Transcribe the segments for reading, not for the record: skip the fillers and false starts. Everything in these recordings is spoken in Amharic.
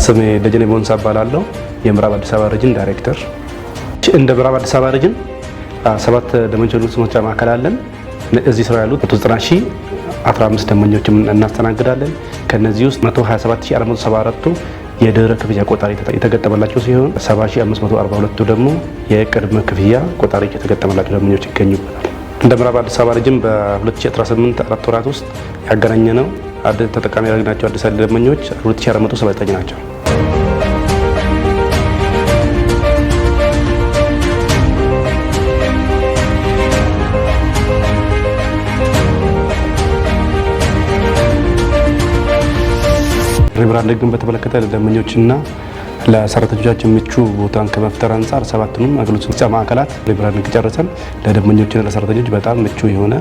ስሜ ደጀኔ ቦንሳ እባላለሁ። የምዕራብ አዲስ አበባ ሪጅን ዳይሬክተር። እንደ ምዕራብ አዲስ አበባ ሪጅን 7 ደንበኞች መስጫ ማዕከል አለን። እዚህ ስራ ያሉት 190,015 ደንበኞችን እናስተናግዳለን። ከነዚህ ውስጥ 127,474ቱ የድህረ ክፍያ ቆጣሪ የተገጠመላቸው ሲሆን 70,542ቱ ደግሞ የቅድመ ክፍያ ቆጣሪ የተገጠመላቸው ደንበኞች ይገኙበታል። እንደ ምዕራብ አዲስ አበባ ሪጅን በ2018 4 ወራት ውስጥ ያገናኘነው ተጠቃሚ ያደረግናቸው አዲስ ደንበኞች 2479 ናቸው። ሪብራንዲንግን በተመለከተ ለደንበኞችና ለሰራተኞቻችን ምቹ ቦታን ከመፍጠር አንጻር 7ቱንም አገልግሎት መስጫ ማዕከላት ሪብራንዲንግ ጨርሰን ለደንበኞችና ለሰራተኞች በጣም ምቹ የሆነ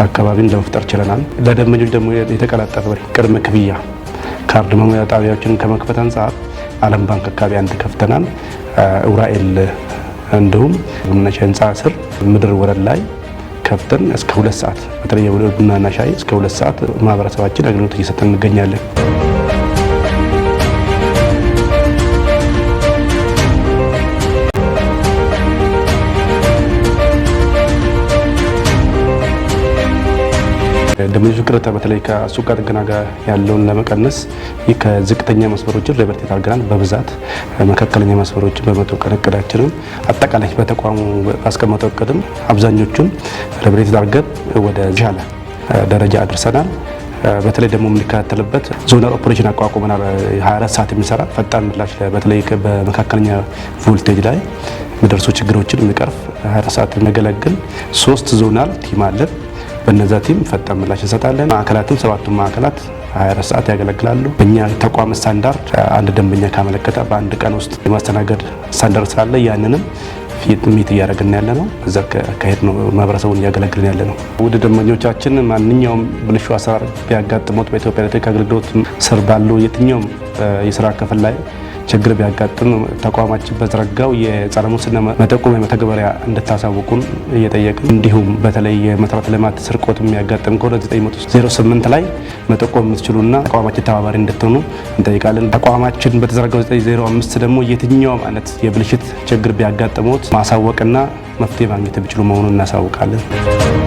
አካባቢን ለመፍጠር ችለናል። ለደንበኞች ደግሞ የተቀላጠፈ ቅድመ ክፍያ ካርድ መሙያ ጣቢያዎችን ከመክፈት አንጻር ዓለም ባንክ አካባቢ አንድ ከፍተናል። ኡራኤል እንዲሁም መነሻ ህንፃ ስር ምድር ወለል ላይ ከፍተን እስከ 2 ሰዓት በተለይ ቡናና ሻይ እስከ 2 ሰዓት ማህበረሰባችን አገልግሎት እየሰጠን እንገኛለን። ደንበኞች ቅሬታ በተለይ ከሱቅ ጥገና ጋር ያለውን ለመቀነስ ከዝቅተኛ መስመሮችን ሪቨርት አድርገናል። በብዛት መካከለኛ መስመሮችን በመተው እቅዳችንን አጠቃላይ በተቋሙ ባስቀመጠው እቅድም አብዛኞቹን ሪቨርት አድርገን ወደ ሻለ ደረጃ አድርሰናል። በተለይ ደግሞ የምንከታተልበት ዞናል ኦፕሬሽን አቋቁመናል። 24 ሰዓት የሚሰራ ፈጣን ምላሽ በተለይ በመካከለኛ ቮልቴጅ ላይ የሚደርሱ ችግሮችን የሚቀርፍ 24 ሰዓት የሚያገለግል 3 ዞናል ቲም አለን። በነዛ ቲም ፈጣን ምላሽ እንሰጣለን። ማዕከላትም 7ቱም ማዕከላት 24 ሰዓት ያገለግላሉ። በእኛ ተቋም ስታንዳርድ አንድ ደንበኛ ካመለከተ በአንድ ቀን ውስጥ የማስተናገድ ስታንዳርድ ስላለ ያንንም ሚት እያደረግን ያለ ነው። በዛ አካሄድ ነው ማህበረሰቡን እያገለግልን ያለ ነው። ውድ ደንበኞቻችን ማንኛውም ብልሹ አሰራር ቢያጋጥሞት በኢትዮጵያ ኤሌክትሪክ አገልግሎት ስር ባሉ የትኛውም የስራ ክፍል ላይ ችግር ቢያጋጥም ተቋማችን በዘረጋው የጸረ ሙስና መጠቆሚያ መተግበሪያ እንድታሳውቁን እየጠየቅን፣ እንዲሁም በተለይ የመሰረተ ልማት ስርቆት የሚያጋጥም ከሆነ 908 ላይ መጠቆም የምትችሉና ተቋማችን ተባባሪ እንድትሆኑ እንጠይቃለን። ተቋማችን በተዘረጋው 905 ደግሞ የትኛውም አይነት የብልሽት ችግር ቢያጋጥሞት ማሳወቅና መፍትሄ ማግኘት የሚችሉ መሆኑን እናሳውቃለን።